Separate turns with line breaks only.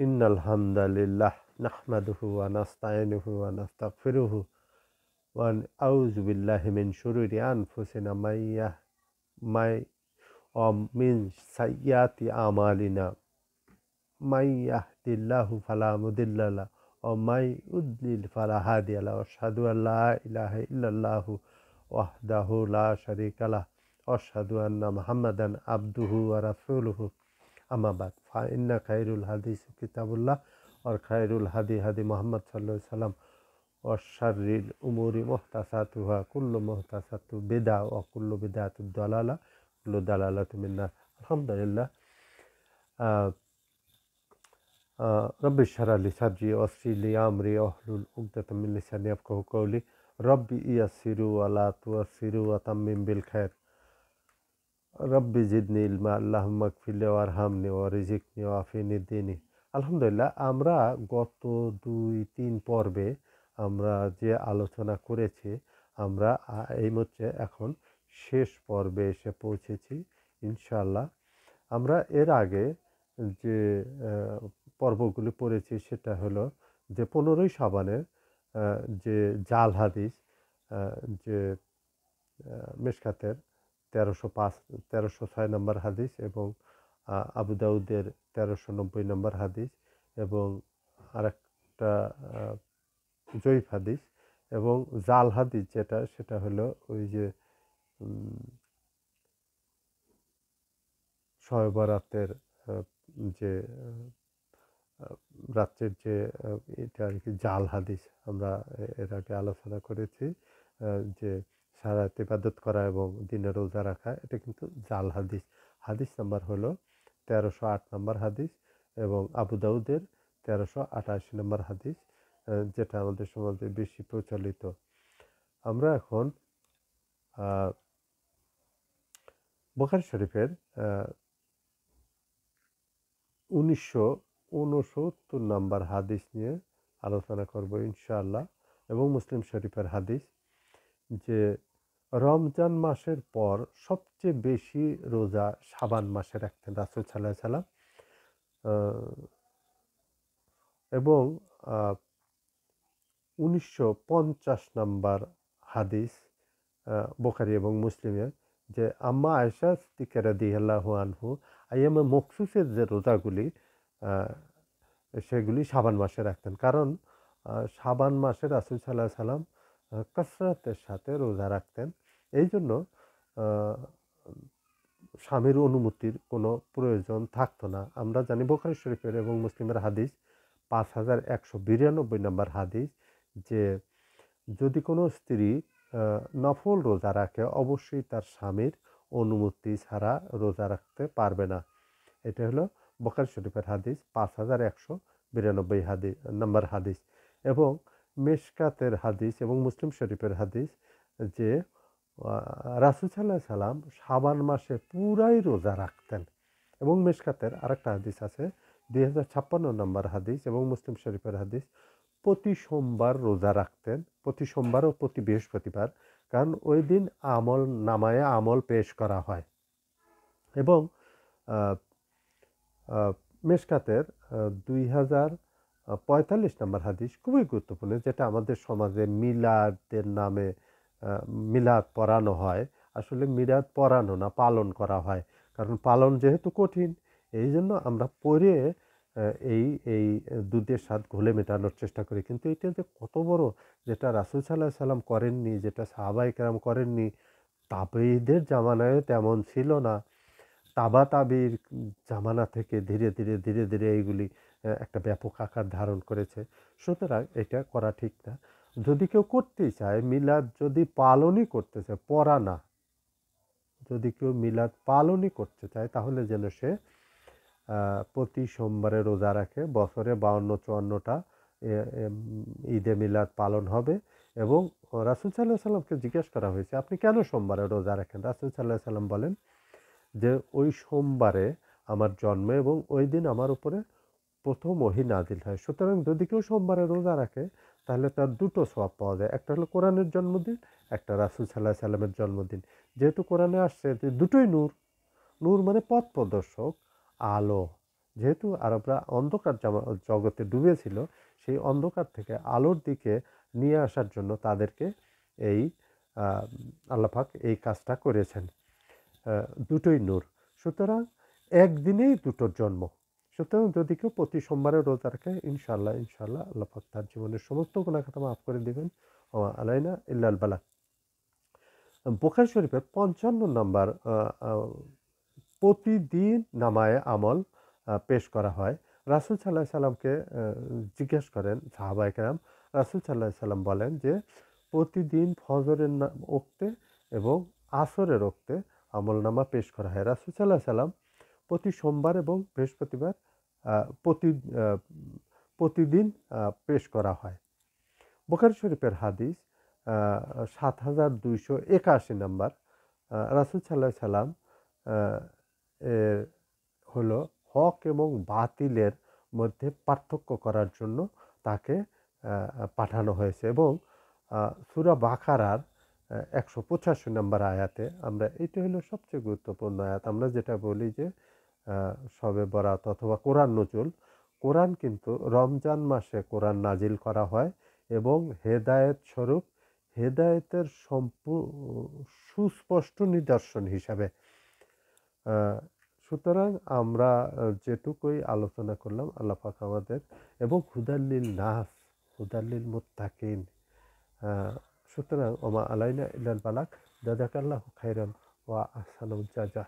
ইন্নাল হামদালিল্লাহ নাহমাদুহু ওয়া নাস্তাইনুহু ওয়া নাস্তাগফিরুহু ওয়া আউযু বিল্লাহি মিন শুরুরি আনফুসিনা মিন সাইয়্যাতি আমালিনা মাইয়াহদিল্লাহু ফালা মুদিল্লা লাহু ওয়া মাইয়ুদ্লিল ফালা হাদিয়া লাহু আশহাদু আল্লা ইলাহা ইল্লাল্লাহু ওয়াহদাহু লা শারীকা লাহু ওয়া আশহাদু আন্না মুহাম্মাদান আবদুহু ওয়া রাসূলুহু আম্মা বাদ ফাইন্না খায়রুল হাদিস কিতাবুল্লাহ और खैरुल हदी हदी मोहम्मद सल्लल्लाहु अलैहि वसल्लम और शर्रिल उमूरी मुहतासातुहा कुल्लु मुहतासातु बिदा व कुल्लु बिदातु दलाला कुल्लु दलालातु मिन्नार अल्हम्दुलिल्लाह रब्बि इश्रह ली सदरी वयस्सिर ली अमरी वाहलुल उक़दतम मिन लिसानी यफ़क़हू क़ौली रब्बि यस्सिर व ला तुअस्सिर व तम्मिम बिल खैर रब्बि जिदनी इल्मा अल्लाहुम्मा इग़फिरली वारहमनी वरज़िक़नी वाफ़िनी दीनी। আলহামদুলিল্লাহ আমরা গত 2-3 পর্বে আমরা যে আলোচনা করেছি আমরা এই মুহূর্তে এখন শেষ পর্বে এসে পৌঁছেছি ইনশাআল্লাহ। আমরা এর আগে যে পর্বগুলি পড়েছি সেটা হলো যে 15ই শাবানের যে জাল হাদিস যে মিশকাতের 1306 নম্বর হাদিস এবং আবু দাউদের 1390 নম্বর হাদিস এবং আরেকটা জয়ীফ হাদিস এবং জাল হাদিস সেটা হলো ওই যে শবে বরাতের যে রাত্রের যে এটা আর কি জাল হাদিস আমরা এর আগে আলোচনা করেছি যে সারা রাত ইবাদত করা এবং দিনে রোজা রাখা এটা কিন্তু জাল হাদিস। হাদিস নাম্বার হলো 1308 নম্বর হাদিস এবং আবু দাউদের 1388 নম্বর হাদিস যেটা আমাদের সমাজে বেশি প্রচলিত। আমরা এখন বুখারী শরীফের 1969 নম্বর হাদিস নিয়ে আলোচনা করব ইনশাআল্লাহ এবং মুসলিম শরীফের হাদিস যে রমজান মাসের পর সবচেয়ে বেশি রোজা শাবান মাসে রাখতেন রাসূল সাল্লাল্লাহু আলাইহি সাল্লাম এবং 1950 নম্বর হাদিস বুখারী এবং মুসলিমে যে আম্মা আয়েশা সিদ্দিকা রাদিয়াল্লাহু আনহু আইয়ামে মখসুসের যে রোজাগুলি সেগুলি শাবান মাসে রাখতেন কারণ শাবান মাসে রাসূল সাল্লাল্লাহু আলাইহি সাল্লাম কাসরাতের সাথে রোজা রাখতেন। এই জন্য স্বামীর অনুমতির কোনো প্রয়োজন থাকতো না। আমরা জানি বুখারী শরীফের এবং মুসলিমের হাদিস 5192 নম্বর হাদিস যে যদি কোনো স্ত্রী নফল রোজা রাখে অবশ্যই তার স্বামীর অনুমতি ছাড়া রোজা রাখতে পারবে না। এটা হলো বুখারী শরীফের হাদিস 5192 হাদিস নম্বর হাদিস এবং মিশকাতের হাদিস এবং মুসলিম শরীফের হাদিস যে রাসূল সাল্লাল্লাহু আলাইহি সাল্লাম শাবান মাসে পুরাই রোজা রাখতেন এবং মিশকাতের আরেকটা হাদিস আছে 2056 নম্বর হাদিস এবং মুসলিম শরীফের হাদিস প্রতি সোমবার রোজা রাখতেন, প্রতি সোমবার ও প্রতি বৃহস্পতিবার, কারণ ওই দিন আমল নামায়ে আমল পেশ করা হয়। এবং মিশকাতের 2045 নম্বর হাদিস খুবই গুরুত্বপূর্ণ যেটা আমাদের সমাজে মিলাদের নামে মিলাদ পড়ানো হয়, আসলে মিলাদ পড়ানো না পালন করা হয়, কারণ পালন যেহেতু কঠিন এই জন্য আমরা পড়ে এই দুধের স্বাদ ঘোলে মেটানোর চেষ্টা করি, কিন্তু এটা যে কত বড় যেটা রাসূল সাল্লাল্লাহু আলাইহি সাল্লাম করেননি, যেটা সাহাবায়ে কেরাম করেননি, তাবেঈদের জামানায় তেমন ছিল না, তাবা তাবির জামানা থেকে ধীরে ধীরে এইগুলি একটা ব্যাপক আকার ধারণ করেছে। সুতরাং এটা করা ঠিক না। যদি কেউ করতেই চায় মিলাদ যদি পালনই করতে চায় পড়া না, যদি কেউ মিলাদ পালনই করতে চায় তাহলে যেন সে প্রতি সোমবারে রোজা রাখে। বছরে 52-54টা ঈদে মিলাদ পালন হবে এবং রাসূল সাল্লাল্লাহু আলাইহি সাল্লামকে জিজ্ঞেস করা হয়েছে আপনি কেন সোমবারে রোজা রাখেন? রাসূল সাল্লাল্লাহু আলাইহি সাল্লাম বলেন যে ওই সোমবারে আমার জন্ম এবং ওই দিন আমার উপরে প্রথম ওহী নাজিল হয়। সুতরাং যদি কেউ সোমবারে রোজা রাখে তাহলে তার দুটো সওয়াব পাওয়া যায়, একটা হলো কোরআনের জন্মদিন, একটা রাসূল সাল্লাল্লাহু আলাইহি সাল্লামের জন্মদিন। যেহেতু কোরআনে আসছে যে দুটোই নূর, নূর মানে পথ প্রদর্শক, আলো, যেহেতু আরবরা অন্ধকার জগতে ডুবেছিল, সেই অন্ধকার থেকে আলোর দিকে নিয়ে আসার জন্য তাদেরকে এই আল্লাহ পাক এই কাজটা করেছেন। দুটোই নূর, সুতরাং একদিনেই দুটোর জন্ম। সুতরাং যদি কেউ প্রতি সোমবারে রোজা রাখে, ইনশাল্লাহ ইনশাল্লাহ আল্লাহ পাক তার জীবনের সমস্ত গুনাহ খাতা মাফ করে দিবেন। ওয়া আলাইনা ইল্লাল বালাগ। বুখারী শরীফের ৫৫ নম্বর প্রতিদিন নামায়ে আমল পেশ করা হয়। রাসূল সাল্লাল্লাহু আলাইহি সাল্লামকে জিজ্ঞেস করেন সাহাবায়ে কেরাম, রাসূল সাল্লাল্লাহু আলাইহি সাল্লাম বলেন যে প্রতিদিন ফজরের ওক্তে এবং আসরের ওক্তে আমলনামা পেশ করা হয়। রাসূল সাল্লাল্লাহু আলাইহি সাল্লাম প্রতি সোমবার এবং বৃহস্পতিবার প্রতি প্রতিদিন পেশ করা হয়। বুখারী শরীফের হাদিস ৭,২৮১ নম্বর, রাসূল সাল্লাল্লাহু আলাইহি সাল্লাম হলো হক এবং বাতিলের মধ্যে পার্থক্য করার জন্য তাকে পাঠানো হয়েছে। এবং সূরা বাকারার ১৮৫ নম্বর আয়াতে আমরা, এটা হলো সবচেয়ে গুরুত্বপূর্ণ আয়াত, আমরা যেটা বলি যে শবে বরাত অথবা কোরআন নজুল। কোরআন কিন্তু রমজান মাসে কোরআন নাজিল করা হয় এবং হেদায়েত স্বরূপ, হেদায়েতের সুস্পষ্ট নিদর্শন হিসাবে। সুতরাং আমরা যেটুকুই আলোচনা করলাম, আল্লাহ পাক আমাদের, এবং হুদাল্লিল নাস, হুদাল্লিল মুত্তাকিন। সুতরাং ওমা আলাইনা ইল্লাল বালাগ। জাযাকাল্লাহু খাইরান ওয়া আহসানুল জাযা।